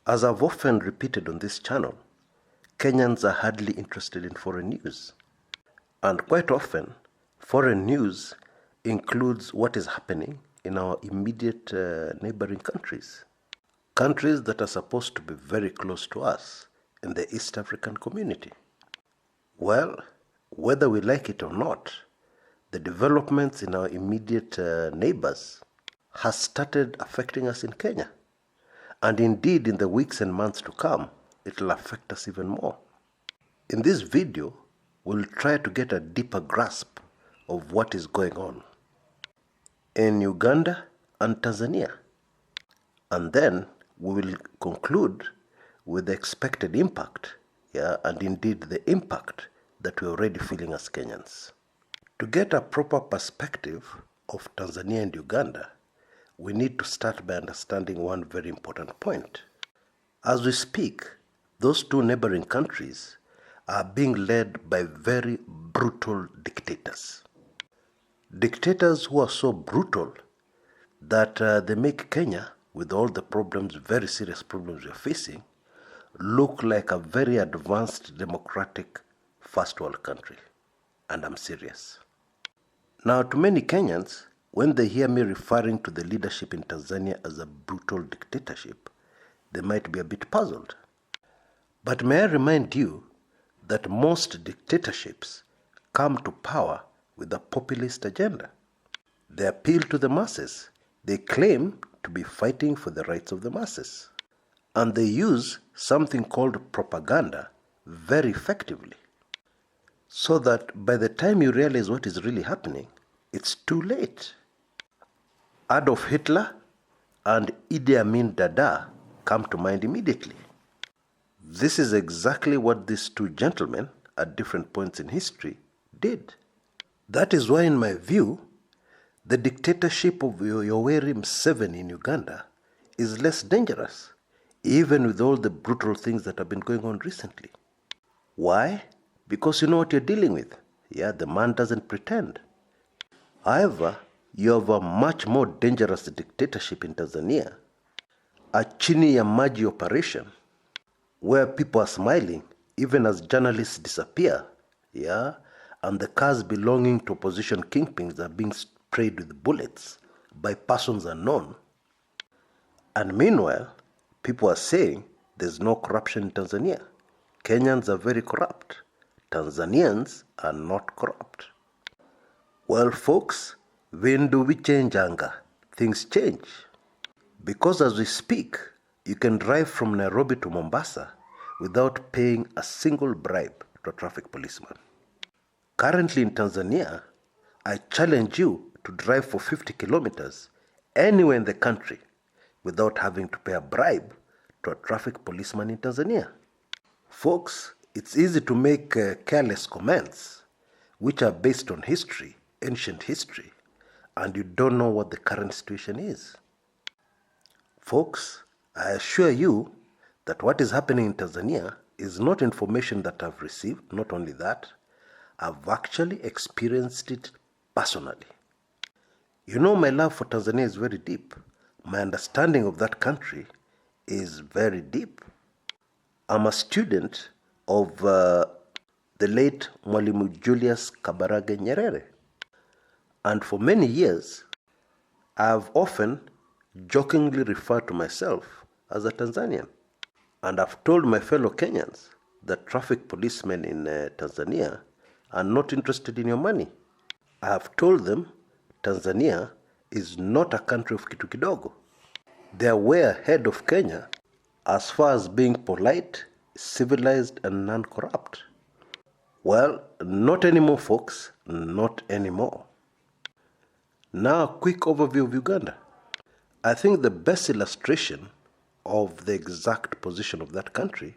As I've often repeated on this channel, Kenyans are hardly interested in foreign news. And quite often, foreign news includes what is happening in our immediate neighboring countries. Countries that are supposed to be very close to us in the East African community. Well, whether we like it or not, the developments in our immediate neighbors has started affecting us in Kenya. And indeed, in the weeks and months to come, it will affect us even more. In this video, we'll try to get a deeper grasp of what is going on in Uganda and Tanzania. And then we will conclude with the expected impact, and indeed the impact that we're already feeling as Kenyans. To get a proper perspective of Tanzania and Uganda, we need to start by understanding one very important point. As we speak, those two neighboring countries are being led by very brutal dictators. Dictators who are so brutal that they make Kenya, with all the problems, very serious problems we are facing, look like a very advanced democratic first world country. And I'm serious. Now, to many Kenyans, when they hear me referring to the leadership in Tanzania as a brutal dictatorship, they might be a bit puzzled. But may I remind you that most dictatorships come to power with a populist agenda. They appeal to the masses. They claim to be fighting for the rights of the masses. And they use something called propaganda very effectively. So that by the time you realize what is really happening, it's too late. Adolf Hitler and Idi Amin Dada come to mind immediately. This is exactly what these two gentlemen at different points in history did. That is why, in my view, the dictatorship of Yoweri Museveni in Uganda is less dangerous, even with all the brutal things that have been going on recently. Why? Because you know what you're dealing with. The man doesn't pretend. However, you have a much more dangerous dictatorship in Tanzania, a chini ya maji operation, where people are smiling even as journalists disappear, and the cars belonging to opposition kingpins are being sprayed with bullets by persons unknown. And meanwhile, people are saying there's no corruption in Tanzania. Kenyans are very corrupt. Tanzanians are not corrupt. Well, folks, when do we change anger? Things change. Because as we speak, you can drive from Nairobi to Mombasa without paying a single bribe to a traffic policeman. Currently in Tanzania, I challenge you to drive for 50 kilometers anywhere in the country without having to pay a bribe to a traffic policeman in Tanzania. Folks, it's easy to make careless comments which are based on history, ancient history, and you don't know what the current situation is. Folks, I assure you that what is happening in Tanzania is not information that I've received. Not only that, I've actually experienced it personally. You know, my love for Tanzania is very deep. My understanding of that country is very deep. I'm a student of the late Mwalimu Julius Kambarage Nyerere. And for many years, I've often jokingly referred to myself as a Tanzanian. And I've told my fellow Kenyans that traffic policemen in Tanzania are not interested in your money. I have told them Tanzania is not a country of kitu kidogo. They are way ahead of Kenya as far as being polite, civilized, and non-corrupt. Well, not anymore, folks. Not anymore. Now, a quick overview of Uganda. I think the best illustration of the exact position of that country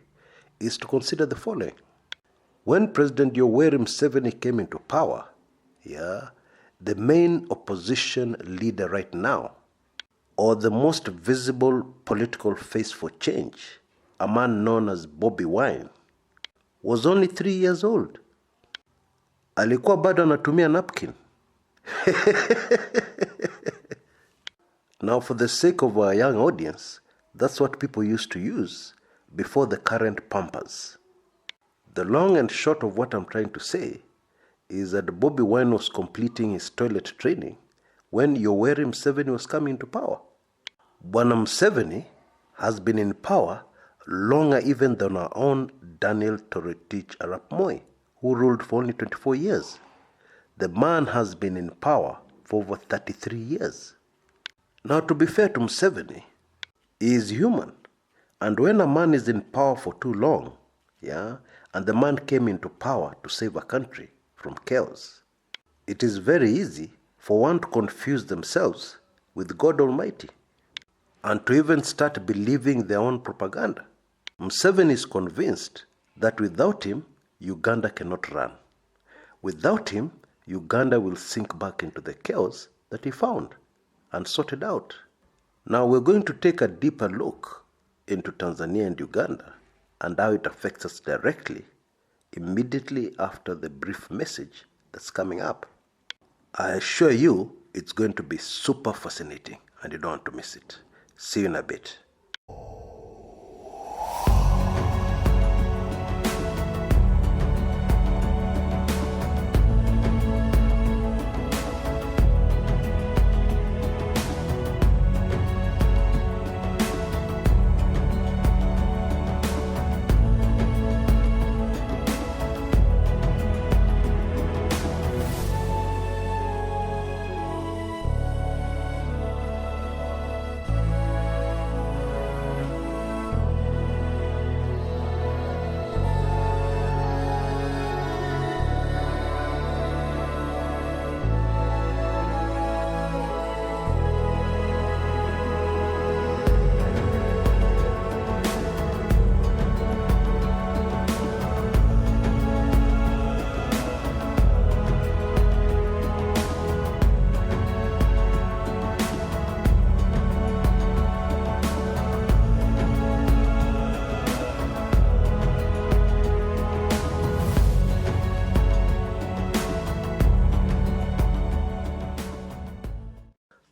is to consider the following. When President Yoweri Museveni came into power, the main opposition leader right now, or the most visible political face for change, a man known as Bobi Wine, was only 3 years old. Alikuwa bado anatumia napkin. Now, for the sake of our young audience, That's what people used to use before the current Pampers. The long and short of what I'm trying to say is that Bobi Wine was completing his toilet training when Yoweri Museveni was coming to power. Bwana Museveni has been in power longer even than our own Daniel Toroitich Arap Moi, who ruled for only 24 years. The man has been in power for over 33 years. Now, to be fair to Museveni, he is human. And when a man is in power for too long, and the man came into power to save a country from chaos, it is very easy for one to confuse themselves with God Almighty and to even start believing their own propaganda. Museveni is convinced that without him, Uganda cannot run. Without him, Uganda will sink back into the chaos that he found and sorted out. Now we're going to take a deeper look into Tanzania and Uganda and how it affects us directly immediately after the brief message that's coming up. I assure you it's going to be super fascinating and you don't want to miss it. See you in a bit.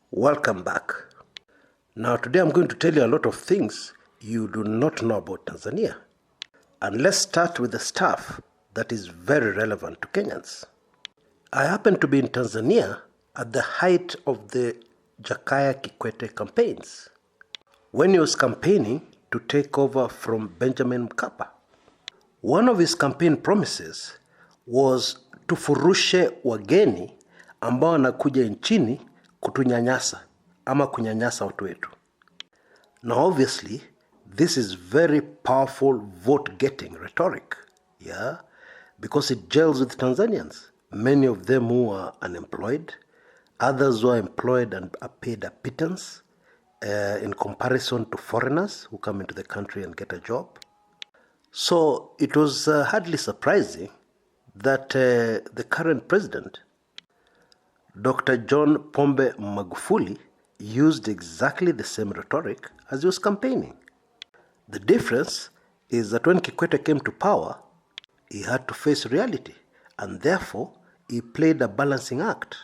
Welcome back. Now today I'm going to tell you a lot of things you do not know about Tanzania. And let's start with the stuff that is very relevant to Kenyans. I happened to be in Tanzania at the height of the Jakaya Kikwete campaigns, when he was campaigning to take over from Benjamin Mkapa. One of his campaign promises was tufurushe wageni ambao wanakuja nchini kutunyanyasa ama kunyanyasa watu wetu. Now obviously, this is very powerful vote-getting rhetoric, because it gels with Tanzanians, many of them who are unemployed, others who are employed and are paid a pittance in comparison to foreigners who come into the country and get a job. So it was hardly surprising that the current president, Dr. John Pombe Magufuli, used exactly the same rhetoric as he was campaigning. The difference is that when Kikwete came to power, he had to face reality, and therefore he played a balancing act.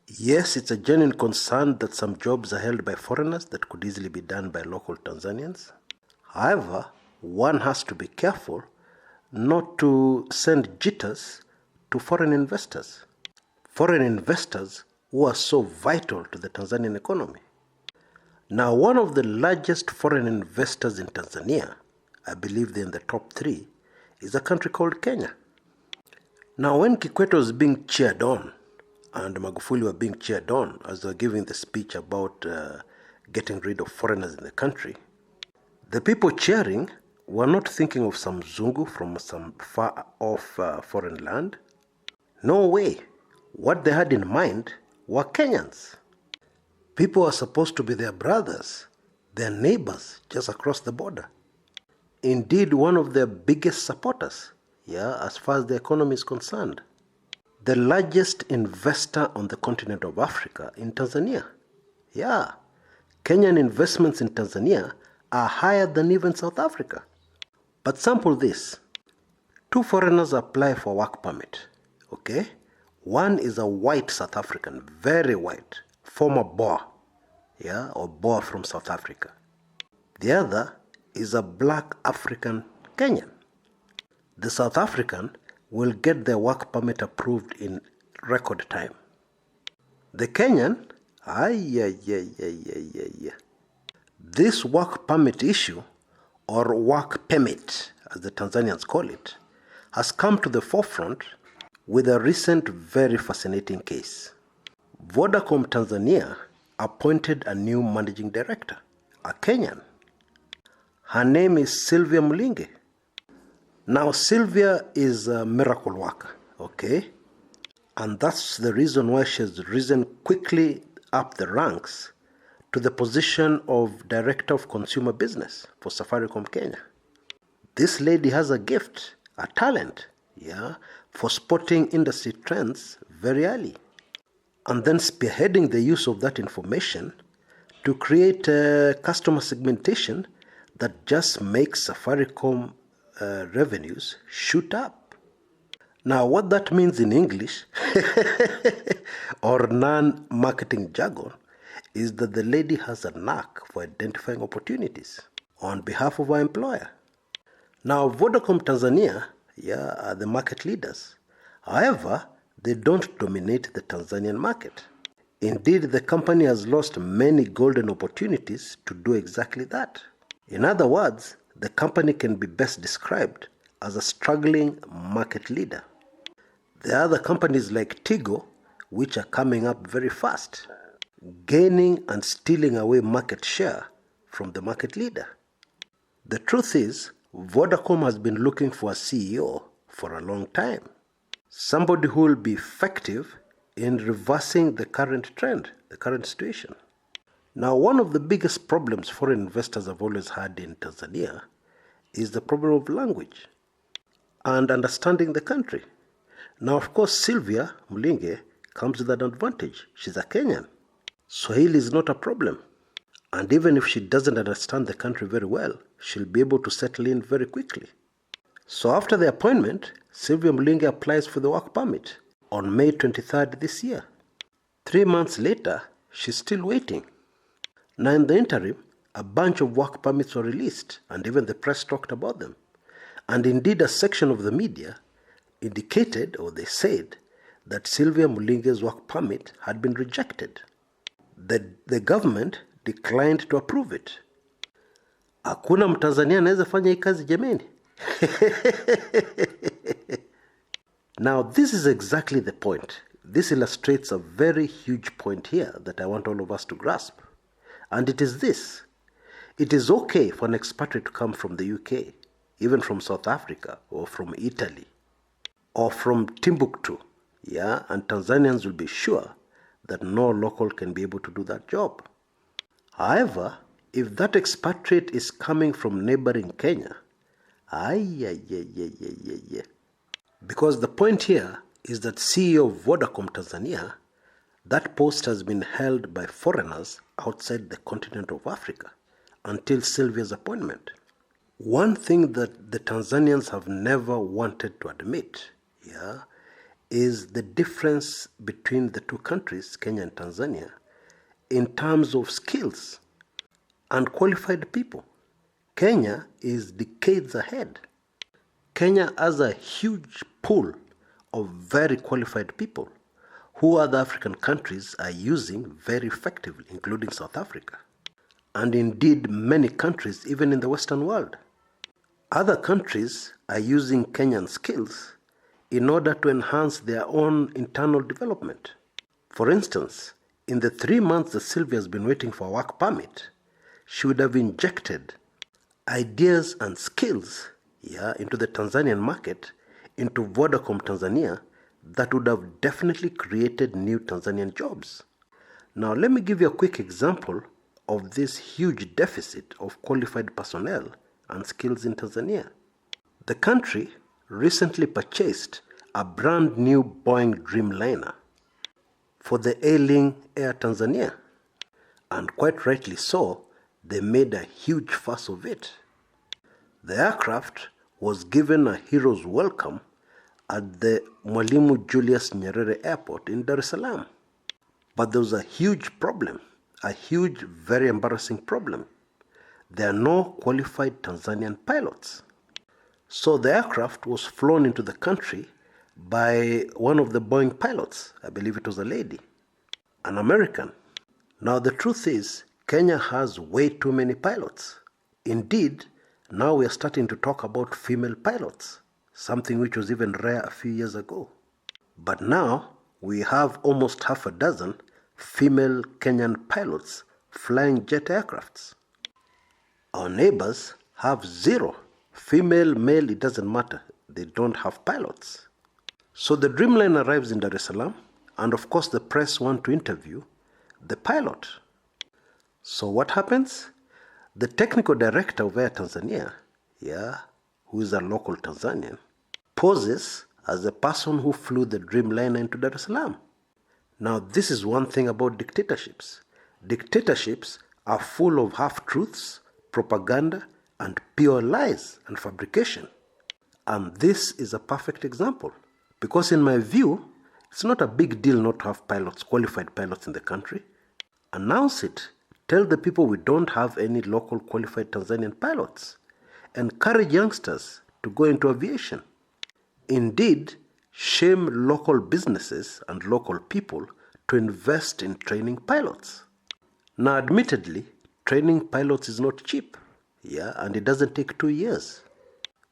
Yes, it's a genuine concern that some jobs are held by foreigners that could easily be done by local Tanzanians. However, one has to be careful not to send jitters to foreign investors. Foreign investors who are so vital to the Tanzanian economy. Now, one of the largest foreign investors in Tanzania, I believe they're in the top 3, is a country called Kenya. Now, when Kikwete was being cheered on, and Magufuli were being cheered on as they were giving the speech about getting rid of foreigners in the country, the people cheering were not thinking of some Zungu from some far-off foreign land. No way. What they had in mind were Kenyans. People are supposed to be their brothers, their neighbors just across the border. Indeed, one of their biggest supporters, as far as the economy is concerned. The largest investor on the continent of Africa in Tanzania. Kenyan investments in Tanzania are higher than even South Africa. But sample this. 2 foreigners apply for work permit, One is a white South African, very white, former Boer, or Boer from South Africa. The other is a black African Kenyan. The South African will get their work permit approved in record time. The Kenyan, this work permit issue, or work permit as the Tanzanians call it, has come to the forefront with a recent very fascinating case. Vodacom Tanzania appointed a new managing director, a Kenyan. Her name is Sylvia Mlinge. Now Sylvia is a miracle worker, okay? And that's the reason why she has risen quickly up the ranks to the position of Director of Consumer Business for Safaricom Kenya. This lady has a gift, a talent, for spotting industry trends very early, and then spearheading the use of that information to create a customer segmentation that just makes Safaricom revenues shoot up. Now, what that means in English or non-marketing jargon is that the lady has a knack for identifying opportunities on behalf of our employer. Now, Vodacom Tanzania, are the market leaders. However, they don't dominate the Tanzanian market. Indeed, the company has lost many golden opportunities to do exactly that. In other words, the company can be best described as a struggling market leader. There are other companies like Tigo, which are coming up very fast, gaining and stealing away market share from the market leader. The truth is, Vodacom has been looking for a CEO for a long time. Somebody who will be effective in reversing the current trend, the current situation. Now, one of the biggest problems foreign investors have always had in Tanzania is the problem of language and understanding the country. Now, of course, Sylvia Mlinge comes with an advantage. She's a Kenyan. Swahili is not a problem. And even if she doesn't understand the country very well, she'll be able to settle in very quickly. So after the appointment, Sylvia Mlinge applies for the work permit on May 23rd this year. 3 months later, she's still waiting. Now in the interim, a bunch of work permits were released, and even the press talked about them. And indeed, a section of the media indicated, or they said, that Sylvia Mlinge's work permit had been rejected. The government declined to approve it. Hakuna Mtanzania anaweza fanya hii kazi jameni. Now, this is exactly the point. This illustrates a very huge point here that I want all of us to grasp. And it is this. It is okay for an expatriate to come from the UK, even from South Africa, or from Italy, or from Timbuktu, and Tanzanians will be sure that no local can be able to do that job. However, if that expatriate is coming from neighbouring Kenya, because the point here is that CEO of Vodacom Tanzania, that post has been held by foreigners outside the continent of Africa until Sylvia's appointment. One thing that the Tanzanians have never wanted to admit, is the difference between the two countries, Kenya and Tanzania, in terms of skills and qualified people. Kenya is decades ahead. Kenya has a huge pool of very qualified people who other African countries are using very effectively, including South Africa, and indeed many countries even in the Western world. Other countries are using Kenyan skills in order to enhance their own internal development. For instance, in the 3 months that Sylvia has been waiting for a work permit, she would have injected ideas and skills into the Tanzanian market, into Vodacom Tanzania, that would have definitely created new Tanzanian jobs. Now, let me give you a quick example of this huge deficit of qualified personnel and skills in Tanzania. The country recently purchased a brand new Boeing Dreamliner for the ailing Air Tanzania, and quite rightly so, they made a huge fuss of it. The aircraft was given a hero's welcome at the Mwalimu Julius Nyerere Airport in Dar es Salaam. But there was a huge problem, a huge, very embarrassing problem. there are no qualified Tanzanian pilots. So the aircraft was flown into the country by one of the Boeing pilots. I believe it was a lady, an American. Now the truth is, Kenya has way too many pilots. Indeed, now we are starting to talk about female pilots, something which was even rare a few years ago. But now we have almost half a dozen female Kenyan pilots flying jet aircrafts. Our neighbors have zero. Female, male, it doesn't matter. They don't have pilots. So the Dreamliner arrives in Dar es Salaam, and of course the press want to interview the pilot. So what happens? The technical director of Air Tanzania, who is a local Tanzanian, poses as the person who flew the Dreamliner into Dar es Salaam. Now this is one thing about dictatorships. Dictatorships are full of half-truths, propaganda, and pure lies and fabrication. And this is a perfect example. Because in my view, it's not a big deal not to have pilots, qualified pilots in the country. Announce it. Tell the people we don't have any local qualified Tanzanian pilots. Encourage youngsters to go into aviation. Indeed, shame local businesses and local people to invest in training pilots. Now, admittedly, training pilots is not cheap, and it doesn't take 2 years.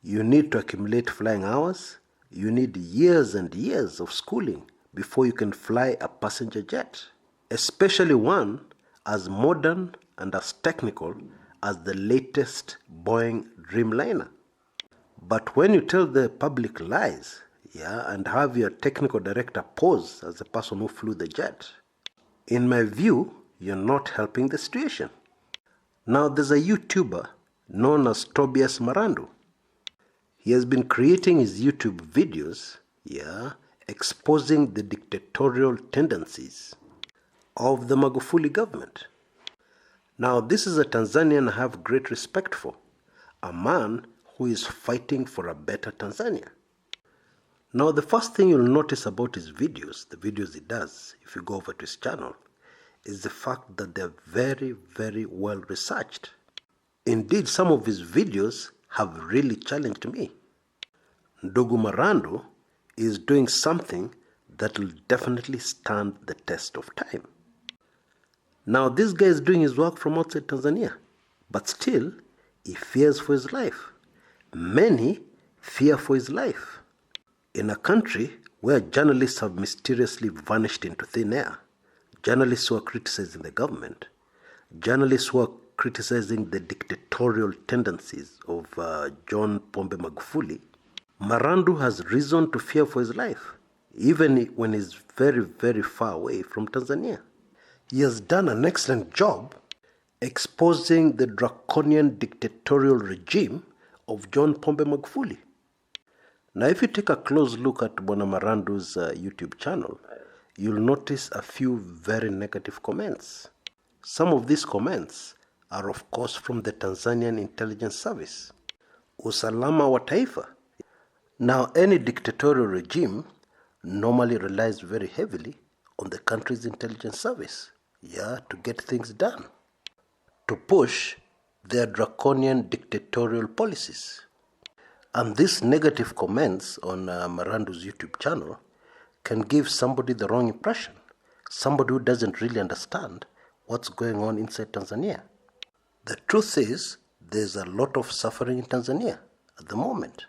You need to accumulate flying hours. You need years and years of schooling before you can fly a passenger jet, especially one as modern and as technical as the latest Boeing Dreamliner. But when you tell the public lies, and have your technical director pose as the person who flew the jet, in my view, you're not helping the situation. Now there's a YouTuber known as Tobias Marandu. He has been creating his YouTube videos, exposing the dictatorial tendencies of the Magufuli government. Now this is a Tanzanian I have great respect for, a man who is fighting for a better Tanzania. Now the first thing you'll notice about his videos, the videos he does, if you go over to his channel, is the fact that they're very, very well researched. Indeed, some of his videos have really challenged me. Ndugu Marandu is doing something that will definitely stand the test of time. Now this guy is doing his work from outside Tanzania, but still he fears for his life. Many fear for his life. In a country where journalists have mysteriously vanished into thin air, journalists who are criticizing the government, journalists who are criticizing the dictatorial tendencies of John Pombe Magufuli, Marandu has reason to fear for his life, even when he's very, very far away from Tanzania. He has done an excellent job exposing the draconian dictatorial regime of John Pombe Magufuli. Now, if you take a close look at Bwana Marandu's YouTube channel, you'll notice a few very negative comments. Some of these comments are, of course, from the Tanzanian Intelligence Service, Usalama wa Taifa. Now, any dictatorial regime normally relies very heavily on the country's intelligence service, to get things done, to push their draconian dictatorial policies. And these negative comments on Marandu's YouTube channel can give somebody the wrong impression, somebody who doesn't really understand what's going on inside Tanzania. The truth is, there's a lot of suffering in Tanzania at the moment.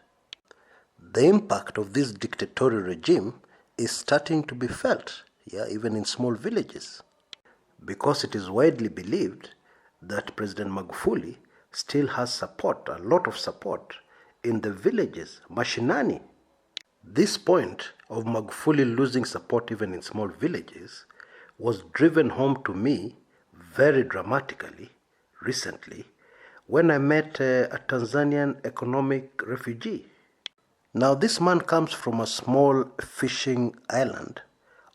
The impact of this dictatorial regime is starting to be felt, even in small villages, because it is widely believed that President Magufuli still has support, a lot of support, in the villages, mashinani. This point of Magufuli losing support even in small villages was driven home to me very dramatically recently when I met a Tanzanian economic refugee. Now this man comes from a small fishing island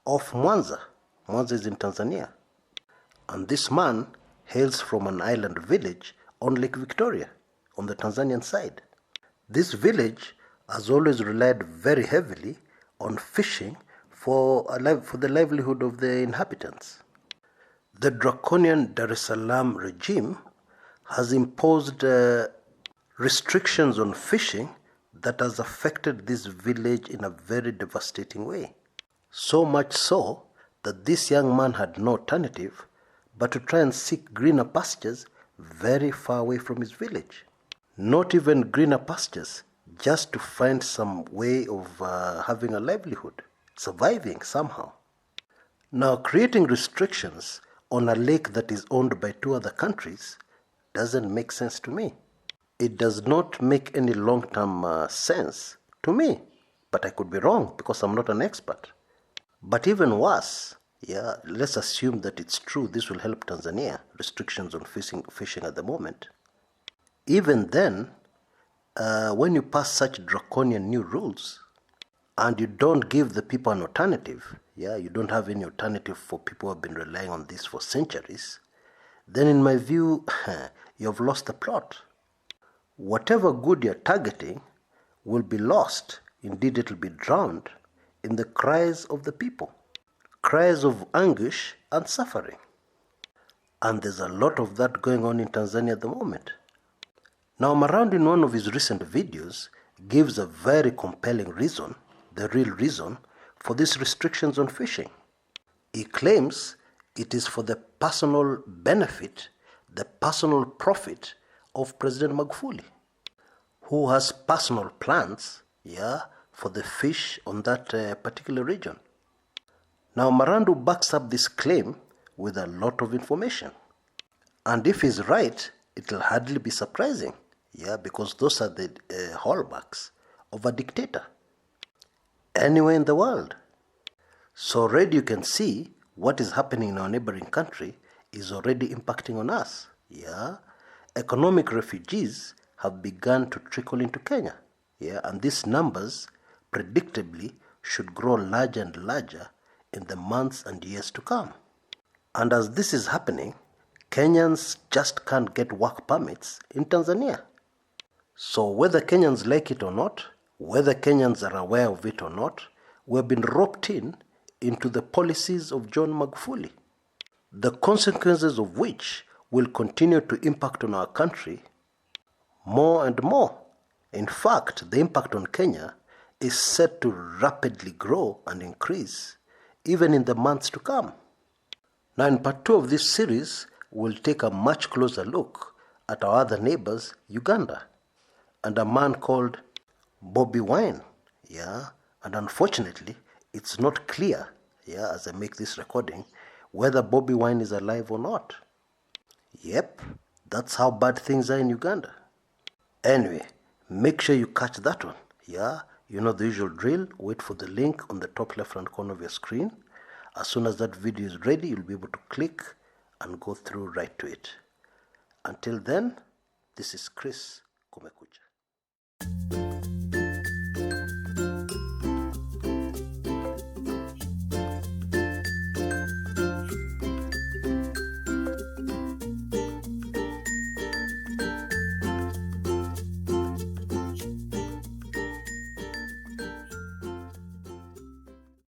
off Mwanza. Mwanza is in Tanzania. And this man hails from an island village on Lake Victoria, on the Tanzanian side. This village has always relied very heavily on fishing for the livelihood of the inhabitants. The draconian Dar es Salaam regime has imposed restrictions on fishing that has affected this village in a very devastating way. So much so that this young man had no alternative but to try and seek greener pastures very far away from his village. Not even greener pastures, just to find some way of having a livelihood, surviving somehow. Now, creating restrictions on a lake that is owned by two other countries doesn't make sense to me. It does not make any long-term sense to me, but I could be wrong because I'm not an expert. But even worse, let's assume that it's true, this will help Tanzania, restrictions on fishing at the moment. Even then, when you pass such draconian new rules and you don't give the people an alternative, you don't have any alternative for people who have been relying on this for centuries, then in my view, you have lost the plot. Whatever good you're targeting will be lost. Indeed, it will be drowned in the cries of the people, cries of anguish and suffering. And there's a lot of that going on in Tanzania at the moment. Now, Marandu, in one of his recent videos, gives a very compelling reason, the real reason, for these restrictions on fishing. He claims it is for the personal benefit, the personal profit of President Magufuli, who has personal plans, for the fish on that particular region. Now, Marandu backs up this claim with a lot of information. And if he's right, it will hardly be surprising, because those are the hallmarks of a dictator anywhere in the world. So already you can see what is happening in our neighboring country is already impacting on us. Economic refugees have begun to trickle into Kenya. And these numbers predictably should grow larger and larger in the months and years to come. And as this is happening, Kenyans just can't get work permits in Tanzania. So whether Kenyans like it or not, whether Kenyans are aware of it or not, we've been roped into the policies of John Magufuli, the consequences of which will continue to impact on our country more and more. In fact, the impact on Kenya is set to rapidly grow and increase even in the months to come. Now, in part 2 of this series, we'll take a much closer look at our other neighbors, Uganda, and a man called Bobi Wine. And unfortunately, it's not clear, as I make this recording, whether Bobi Wine is alive or not. Yep, that's how bad things are in Uganda. Anyway, make sure you catch that one. You know the usual drill. Wait for the link on the top left-hand corner of your screen. As soon as that video is ready, you'll be able to click and go through right to it. Until then, this is Kshs, Kumekucha.